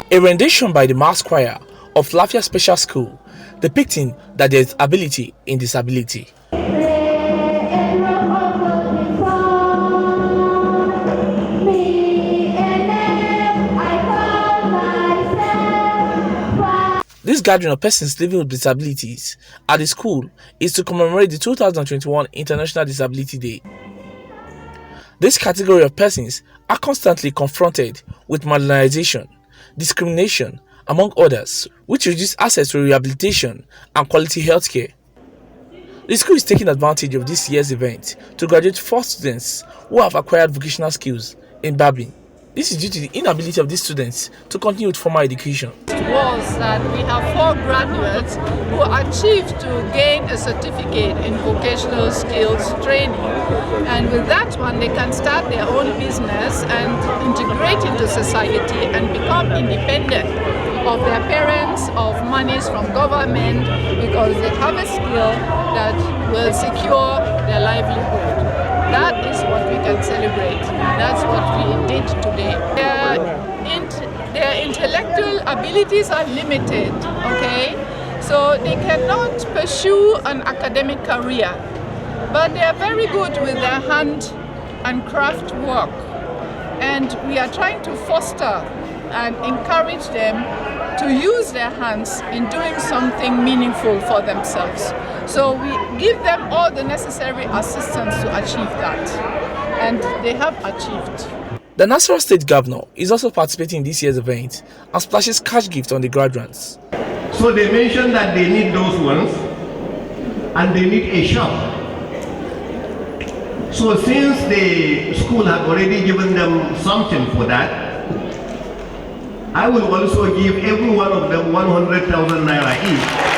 A rendition by the mass choir of Lafia Special School depicting that there is ability in disability. This gathering of persons living with disabilities at the school is to commemorate the 2021 International Disability Day. This category of persons are constantly confronted with marginalization, discrimination, among others, which reduce access to rehabilitation and quality healthcare. The school is taking advantage of this year's event to graduate 4 students who have acquired vocational skills in barbing. This is due to the inability of these students to continue with formal education. Was that we have 4 graduates who achieved to gain a certificate in vocational skills training, and with that one they can start their own business and integrate into society and become independent of their parents, of monies from government, because they have a skill that will secure their livelihood. That is what we can celebrate. That's what we did today. Their intellectual abilities are limited, okay? So they cannot pursue an academic career, but they are very good with their hand and craft work. And we are trying to foster and encourage them to use their hands in doing something meaningful for themselves. So we give them all the necessary assistance to achieve that, and they have achieved. The Nasarawa State Governor is also participating in this year's event and splashes cash gifts on the graduates. So they mentioned that they need those ones and they need a shop. So since the school had already given them something for that, I will also give every one of them 100,000 naira each.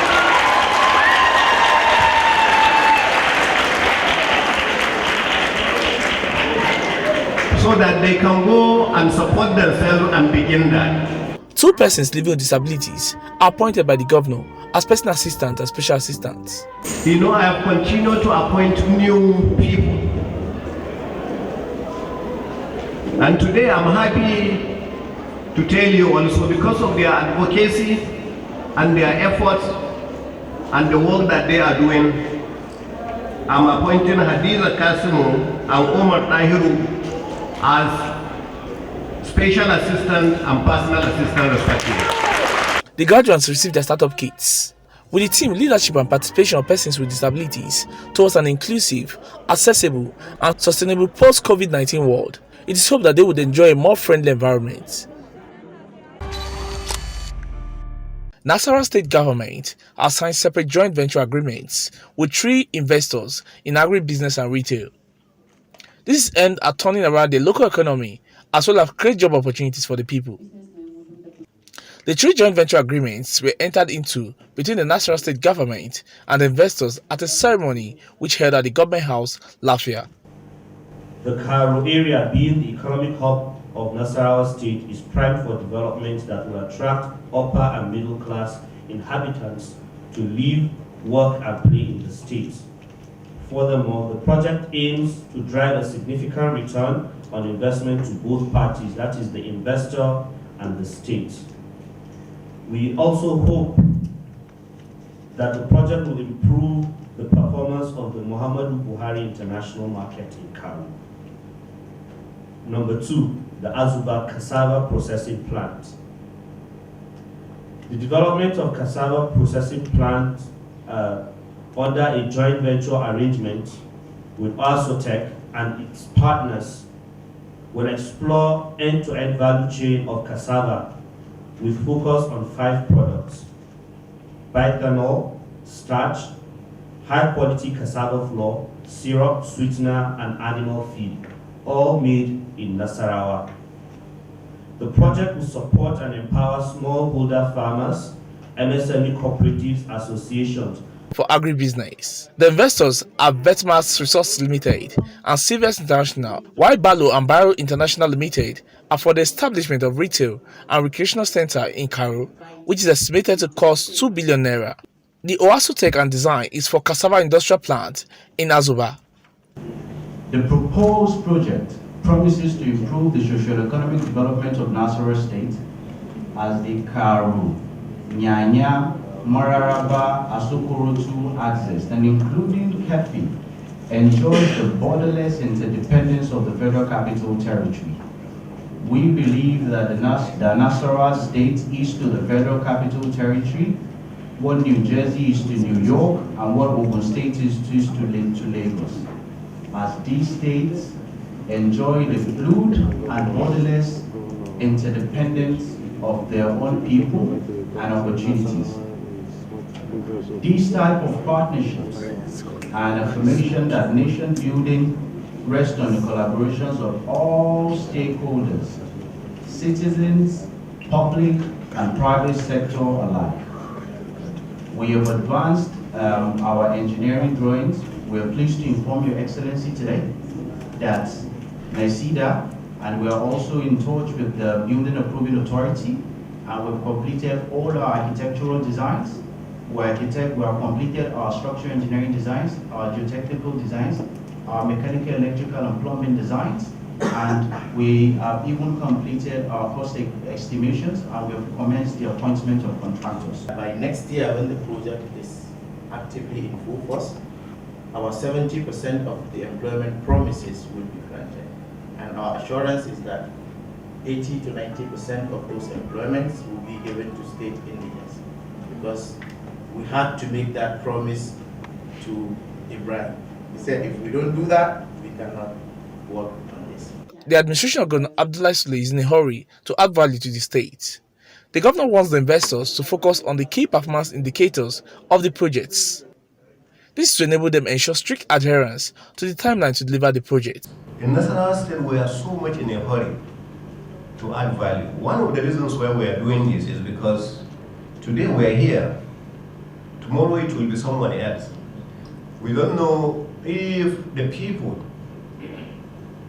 So that they can go and support themselves and begin that. 2 persons living with disabilities are appointed by the governor as personal assistants and special assistants. You know, I have continued to appoint new people. And today I'm happy to tell you also, because of their advocacy and their efforts and the work that they are doing, I'm appointing Hadiza Kasimu and Omar Tahiru as special assistant and personal assistant respectively. The graduates received their startup kits, with the team leadership and participation of persons with disabilities towards an inclusive, accessible and sustainable post-COVID-19 world. It is hoped that they would enjoy a more friendly environment. Nasarawa State Government has signed separate joint venture agreements with 3 investors in agribusiness and retail. This is aimed at turning around the local economy as well as create job opportunities for the people. The 3 joint venture agreements were entered into between the Nasarawa State Government and the investors at a ceremony which held at the Government House, Lafia. The Cairo area, being the economic hub of Nasarawa State, is primed for development that will attract upper and middle class inhabitants to live, work and play in the state. Furthermore, the project aims to drive a significant return on investment to both parties, that is the investor and the state. We also hope that the project will improve the performance of the Muhammadu Buhari International Market in Cairo. Number 2, the Azuba Cassava Processing Plant. The development of cassava processing plant under a joint venture arrangement with Asotec and its partners will explore end-to-end value chain of cassava with focus on 5 products: bioethanol, starch, high-quality cassava flour, syrup, sweetener, and animal feed, all made in Nasarawa. The project will support and empower smallholder farmers, MSME cooperatives, associations. For agribusiness, the investors are Vetmas Resources Limited and Silvers International, while Balo and Barrow International Limited are for the establishment of retail and recreational center in Cairo, which is estimated to cost 2 billion naira. The Oasu Tech and Design is for cassava industrial plant in Azuba. The proposed project promises to improve the socio-economic development of Nasarawa State as the Karu, Nyanya, Mararaba, Asokorotu axis, and including Kefi, enjoys the borderless interdependence of the Federal Capital Territory. We believe that the Nasarawa state is to the Federal Capital Territory, what New Jersey is to New York, and what Ogun State is to Lagos, as these states enjoy the fluid and borderless interdependence of their own people and opportunities. These type of partnerships and affirmation that nation building rests on the collaborations of all stakeholders, citizens, public and private sector alike. We have advanced our engineering drawings. We are pleased to inform Your Excellency today that NICEDA, and we are also in touch with the Building Approving Authority, and we've completed all our architectural designs. We have completed our structural engineering designs, our geotechnical designs, our mechanical, electrical, and plumbing designs, and we have even completed our cost estimations, and we have commenced the appointment of contractors. By next year, when the project is actively in full force, our 70% of the employment promises will be granted. And our assurance is that 80 to 90% of those employments will be given to state indigenous, because we had to make that promise to Ibrahim. He said, if we don't do that, we cannot work on this. The administration of Governor Abdullahi Sule is in a hurry to add value to the state. The governor wants the investors to focus on the key performance indicators of the projects. This is to enable them ensure strict adherence to the timeline to deliver the project. In Nasarawa State, we are so much in a hurry to add value. One of the reasons why we are doing this is because today we are here, tomorrow it will be someone else. We don't know if the people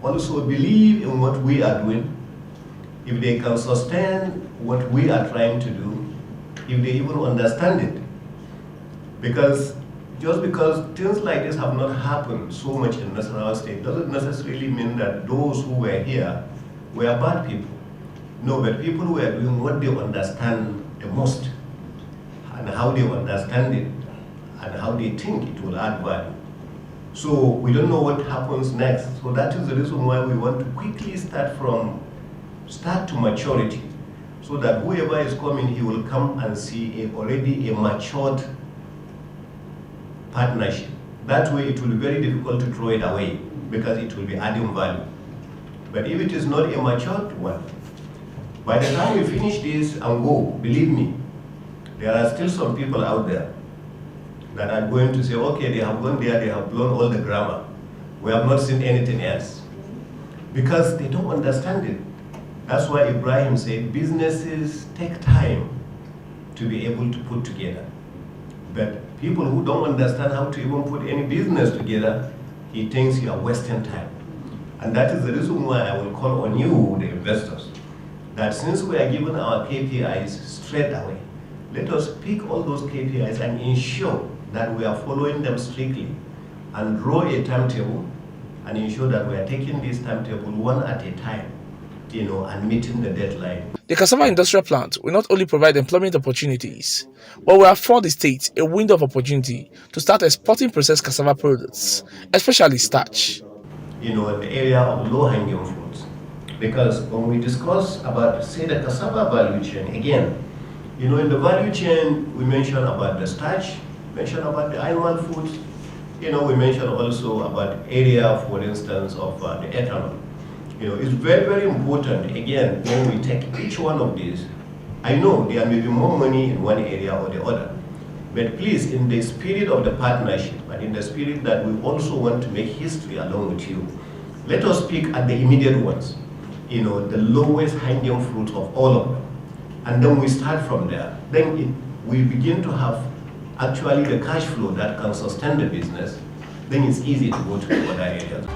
also believe in what we are doing, if they can sustain what we are trying to do, if they even understand it. Because just because things like this have not happened so much in Nasarawa State doesn't necessarily mean that those who were here were bad people. No, but people who are doing what they understand the most, and how they understand it, and how they think it will add value. So we don't know what happens next. So that is the reason why we want to quickly start to maturity, so that whoever is coming, he will come and see already a matured partnership. That way it will be very difficult to throw it away, because it will be adding value. But if it is not a matured one, by the time we finish this and go, believe me, there are still some people out there that are going to say, okay, they have gone there, they have blown all the grammar. We have not seen anything else. Because they don't understand it. That's why Ibrahim said businesses take time to be able to put together. But people who don't understand how to even put any business together, he thinks you are wasting time. And that is the reason why I will call on you, the investors, that since we are given our KPIs straight away, let us pick all those KPIs and ensure that we are following them strictly, and draw a timetable and ensure that we are taking this timetable one at a time, and meeting the deadline. The cassava industrial plant will not only provide employment opportunities, but will afford the state a window of opportunity to start exporting processed cassava products, especially starch. In the area of low-hanging fruits. Because when we discuss about, say, the cassava value chain, again, in the value chain, we mention about the starch, mention about the animal foods, we mention also about area, for instance, of the ethanol. It's very, very important, again, when we take each one of these. I know there may be more money in one area or the other, but please, in the spirit of the partnership, and in the spirit that we also want to make history along with you, let us pick at the immediate ones, the lowest hanging fruit of all of them. And then we start from there. Then we begin to have actually the cash flow that can sustain the business. Then it's easy to go to the other areas.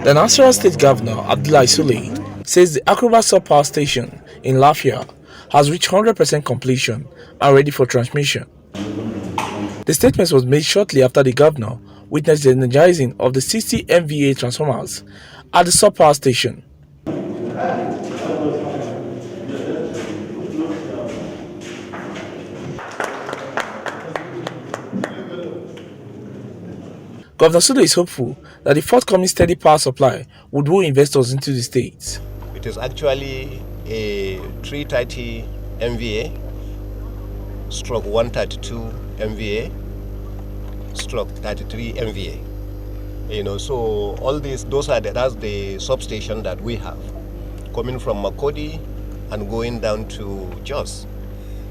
The Nasarawa State Governor Abdullahi Sule says the Akroba Sub-Power Station in Lafia has reached 100% completion and ready for transmission. The statement was made shortly after the governor witnessed the energizing of the 60 MVA transformers at the sub-power station. Governor Sule is hopeful that the forthcoming steady power supply would woo investors into the state. It is actually a 330 MVA stroke 132 MVA stroke 33 MVA. So all these, that's the substation that we have, coming from Makodi and going down to Jos.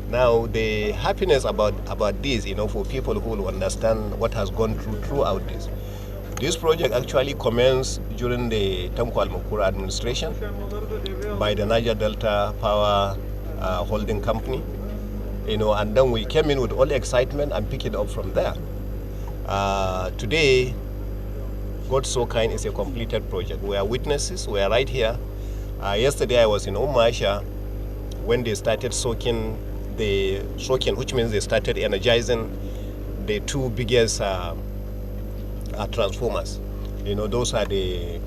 Now the happiness about this, for people who will understand what has gone throughout this project actually commenced during the Tanko Al-Mukura administration by the Niger Delta Power Holding Company, and then we came in with all the excitement and picked it up from there. Today, God So Kind is a completed project. We are witnesses. We are right here. Yesterday I was in Omasha when they started soaking, which means they started energizing the two biggest transformers. Those are the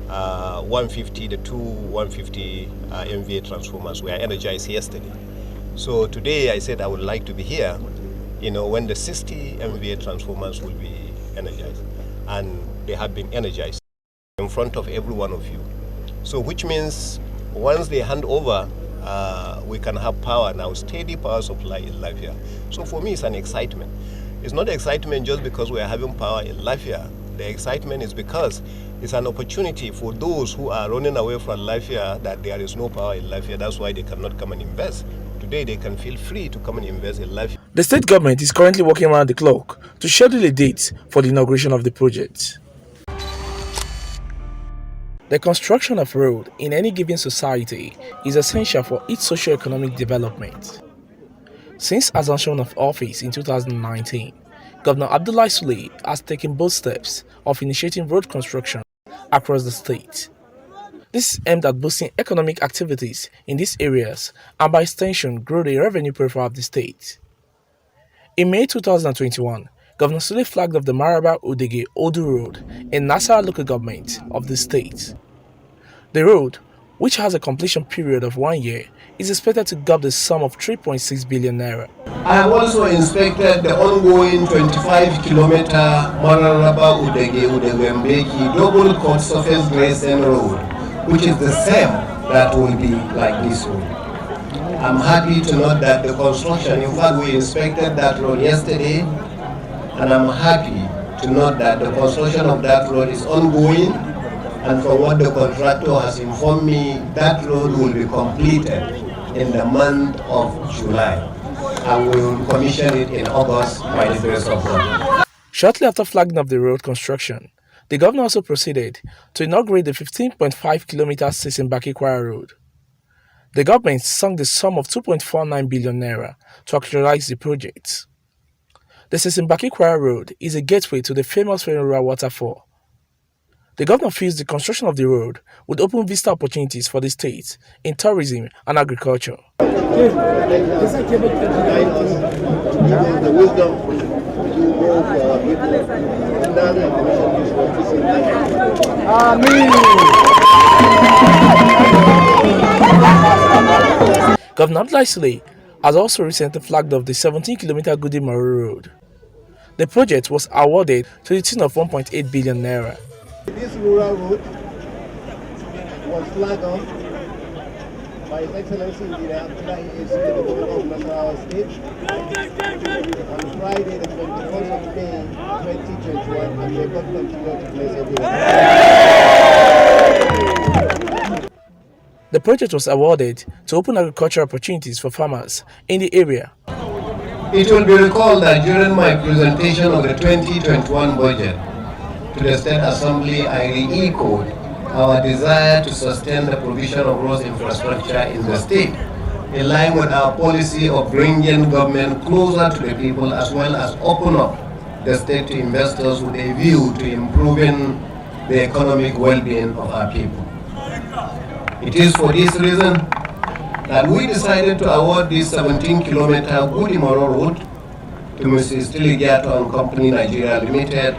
150, the two 150 MVA transformers were energized yesterday. So today I said I would like to be here, when the 60 MVA transformers will be energized. And they have been energized in front of every one of you. So which means once they hand over, we can have power now, steady power supply in Lafia. So for me, it's an excitement. It's not excitement just because we are having power in Lafia. The excitement is because it's an opportunity for those who are running away from Lafia that there is no power in Lafia. That's why they cannot come and invest. Today, they can feel free to come and invest in Lafia. The state government is currently working around the clock to schedule a date for the inauguration of the project. The construction of road in any given society is essential for its socio-economic development. Since assumption of office in 2019, Governor Abdullahi Sule has taken bold steps of initiating road construction across the state. This is aimed at boosting economic activities in these areas and by extension grow the revenue profile of the state. In May 2021, Governor Sule flagged off the Maraba-Udege-Odu Road in Nasarawa local government of the state. The road, which has a completion period of 1 year, is expected to gobble the sum of 3.6 billion naira. I have also inspected the ongoing 25-kilometer Mararaba-Udege-Udege-Mbeki double cut surface grazing road, which is the same that will be like this road. I'm happy to note that the construction, in fact we inspected that road yesterday, and I'm happy to note that the construction of that road is ongoing, and from what the contractor has informed me, that road will be completed in the month of July, and we will commission it in August by the grace of God. Shortly after flagging off the road construction, the governor also proceeded to inaugurate the 15.5-kilometer Sisimbaki-Kwara Road. The government sunk the sum of 2.49 billion naira to actualize the project. The Sisimbaki-Kwara Road is a gateway to the famous Ferrora waterfall. The governor feels the construction of the road would open vista opportunities for the state in tourism and agriculture. Governor Abdullahi Sule has also recently flagged off the 17-kilometer Gudi-Maru Road. The project was awarded to the tune of 1.8 billion naira. This rural road was flagged off by His Excellency Governor Abdullahi Sule, the Governor of Nasarawa State, on Friday, the 21st of May, 2021, and may God continue to bless everyone. The project was awarded to open agricultural opportunities for farmers in the area. It will be recalled that during my presentation of the 2021 budget to the State Assembly, I re-echoed our desire to sustain the provision of road infrastructure in the state, in line with our policy of bringing government closer to the people, as well as open up the state to investors with a view to improving the economic well-being of our people. It is for this reason that we decided to award this 17-kilometer Gudi-Maru road to Mrs. Tiligato and Company Nigeria Limited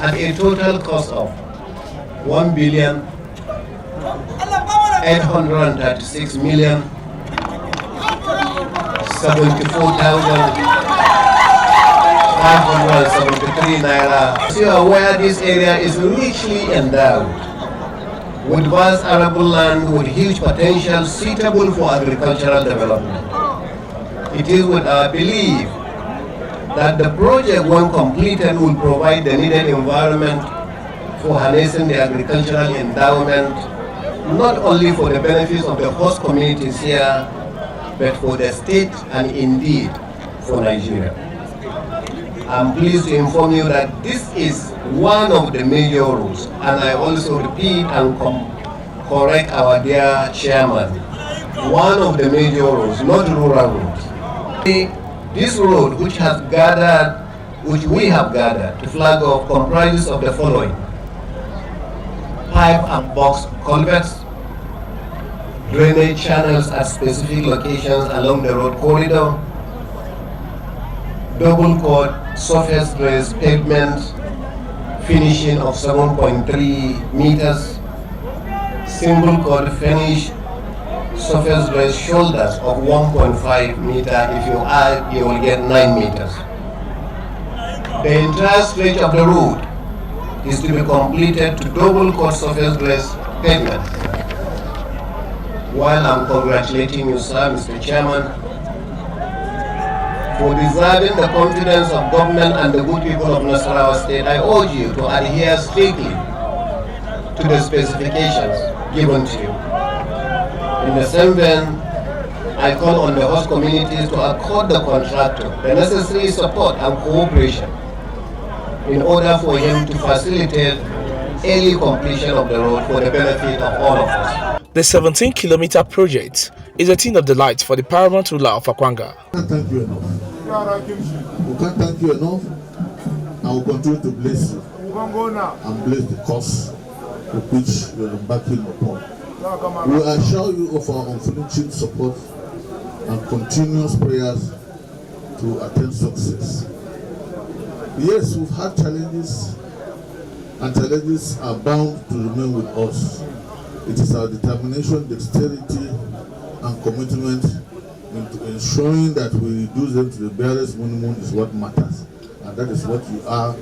at a total cost of 1,836,074,500 573 naira. You are aware this area is richly endowed with vast arable land with huge potential suitable for agricultural development. It is with our belief that the project, when completed, will provide the needed environment for harnessing the agricultural endowment, not only for the benefits of the host communities here, but for the state and indeed for Nigeria. I'm pleased to inform you that this is one of the major routes, and I also repeat and correct our dear chairman, one of the major roads, not rural roads. This road, which we have gathered to flag off, comprises of the following: pipe and box culverts, drainage channels at specific locations along the road corridor, double court surface raised pavement finishing of 7.3 meters, single court finish surface raised shoulders of 1.5 meter. If you add, you will get 9 meters. The entire stretch of the road is to be completed to double court surface raised pavement. While I'm congratulating you, sir, Mr. Chairman, for deserving the confidence of government and the good people of Nasarawa State, I urge you to adhere strictly to the specifications given to you. In the same vein, I call on the host communities to accord the contractor the necessary support and cooperation in order for him to facilitate early completion of the road for the benefit of all of us. The 17-kilometer project is a thing of delight for the paramount ruler of Akwanga. We can't thank you enough. We can't thank you enough, and we'll continue to bless you and bless the cause of which you are embarking upon. We assure you of our unflinching support and continuous prayers to attain success. Yes, we've had challenges, and challenges are bound to remain with us. It is our determination, dexterity, and commitment into ensuring that we reduce them to the barest minimum is what matters. And that is what you are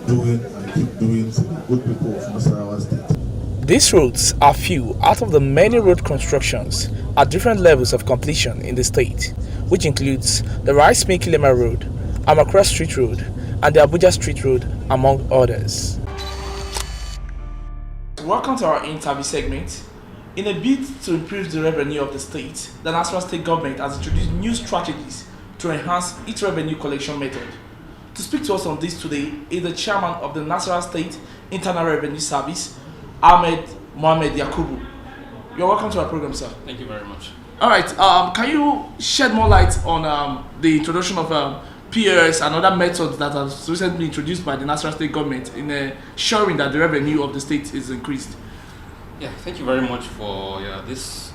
doing and keep doing for the good people of Nasarawa State. These roads are few out of the many road constructions at different levels of completion in the state, which includes the Rice-Kilema Road, Amakra Street Road, and the Abuja Street Road, among others. Welcome to our interview segment. In a bid to improve the revenue of the state, the Nasarawa State government has introduced new strategies to enhance its revenue collection method. To speak to us on this today is the chairman of the Nasarawa State Internal Revenue Service, Ahmed Mohamed Yakubu. You're welcome to our program, sir. Thank you very much. All right. Can you shed more light on the introduction of POS and other methods that have recently been introduced by the Nasarawa State government in ensuring that the revenue of the state is increased? Yeah, thank you very much for this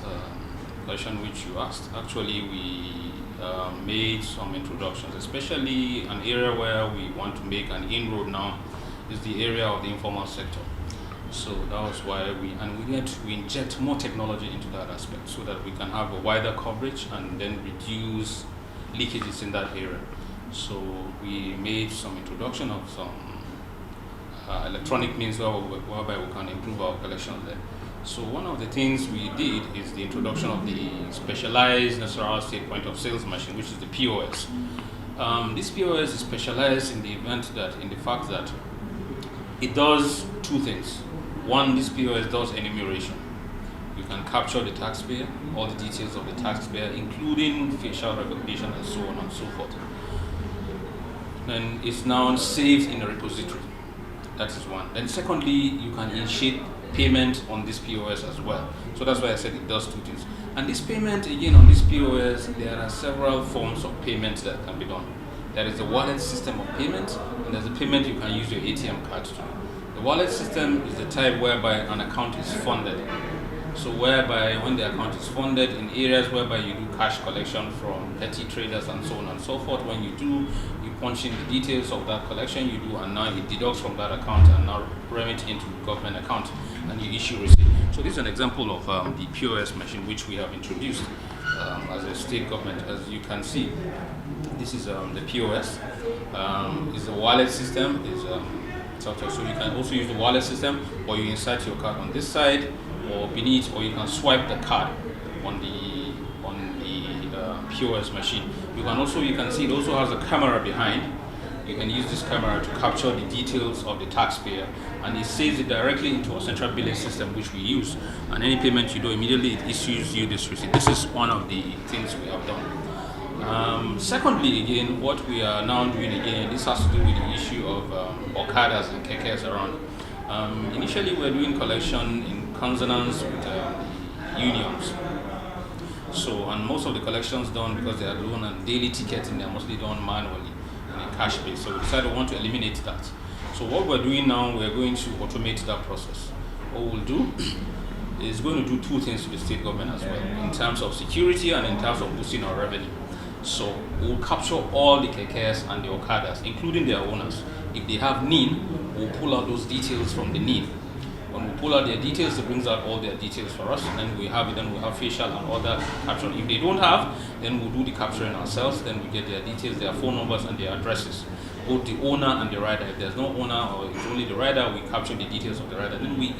question which you asked. Actually, we made some introductions, especially an area where we want to make an inroad now is the area of the informal sector. So that was why we need to inject more technology into that aspect so that we can have a wider coverage and then reduce leakages in that area. So we made some introduction of some electronic means whereby we can improve our collection there. So one of the things we did is the introduction of the specialized Nasarawa State point of sales machine, which is the POS. This POS is specialized in the fact that it does two things. One, this POS does enumeration. You can capture the taxpayer, all the details of the taxpayer, including facial recognition and so on and so forth. Then it's now saved in a repository. That is one. Then secondly, you can initiate payment on this POS as well. So that's why I said it does two things. And this payment, again, on this POS, there are several forms of payments that can be done. There is the wallet system of payment, and there's a payment you can use your ATM card to do. The wallet system is the type whereby an account is funded. So whereby when the account is funded in areas whereby you do cash collection from petty traders and so on and so forth, when you do, you punch in the details of that collection you do, and now it deducts from that account and now remit into government account, and you issue receipt. So this is an example of the POS machine which we have introduced as a state government, as you can see. This is the POS. It's a wallet system. So you can also use the wallet system, or you insert your card on this side or beneath, or you can swipe the card on the POS machine. You can see it also has a camera behind. You can use this camera to capture the details of the taxpayer, and it saves it directly into a central billing system which we use. And any payment you do, immediately it issues you this receipt. This is one of the things we have done. Secondly, again, what we are now doing again, this has to do with the issue of Okadas and Kekes around. Initially, we were doing collection in consonance with unions. So, and most of the collections done, because they are doing a daily ticketing, they are mostly done manually in a cash base. So we decided we want to eliminate that. So what we're doing now, we're going to automate that process. What we'll do is going to do two things to the state government as well, in terms of security and in terms of boosting our revenue. So we'll capture all the Kekes and the Okadas, including their owners. If they have NIN, we'll pull out those details from the NIN. When we pull out their details, it brings out all their details for us, and then we have facial and other capture. If they don't have, then we'll do the capturing ourselves. Then we get their details, their phone numbers, and their addresses, both the owner and the rider. If there's no owner or it's only the rider, we capture the details of the rider. Then we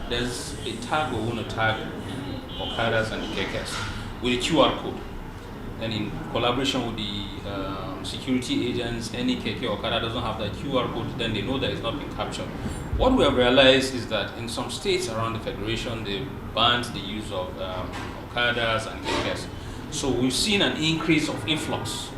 there's a tag we're going to tag the Okadas and the Kekes with a QR code. And in collaboration with the security agents, any Keke or Okada doesn't have that QR code, then they know that it's not been captured. What we have realized is that in some states around the Federation, they banned the use of Okadas and Kekes. So we've seen an increase of influx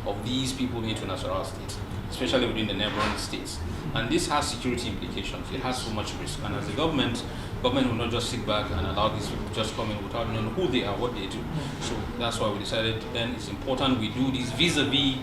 of these people into Nasarawa State, especially within the neighboring states. And this has security implications. It has so much risk. And as a government will not just sit back and allow these people to just come in without knowing who they are, what they do. So that's why we decided then it's important we do this vis-a-vis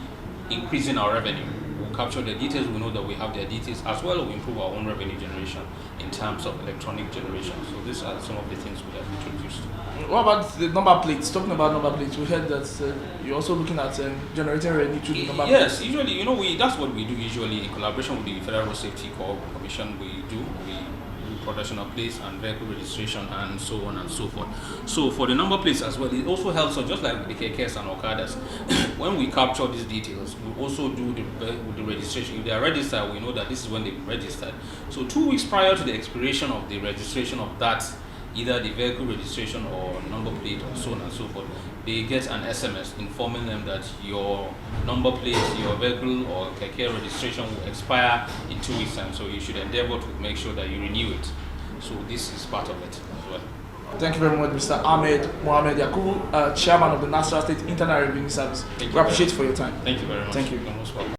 increasing our revenue. We'll capture their details, we know that we have their details, as well as we improve our own revenue generation in terms of electronic generation. So these are some of the things we have introduced. What about the number plates? Talking about number plates, we heard that you're also looking at generating revenue through the number plates. Yes, usually, that's what we do usually in collaboration with the Federal Road Safety Commission. We do production of plates and vehicle registration and so on and so forth. So for the number plates as well, it also helps us, just like the KKs and Okadas. When we capture these details, we also do the registration. If they are registered, we know that this is when they registered. So 2 weeks prior to the expiration of the registration of that, either the vehicle registration or number plate or so on and so forth, they get an SMS informing them that your number plate, your vehicle or KK registration will expire in 2 weeks' time. So you should endeavor to make sure that you renew it. So this is part of it as well. Thank you very much, Mr. Ahmed Mohamed Yakubu, Chairman of the Nasarawa State Internal Revenue Service. We appreciate you for your time. Thank you very much. Thank you. You're most welcome.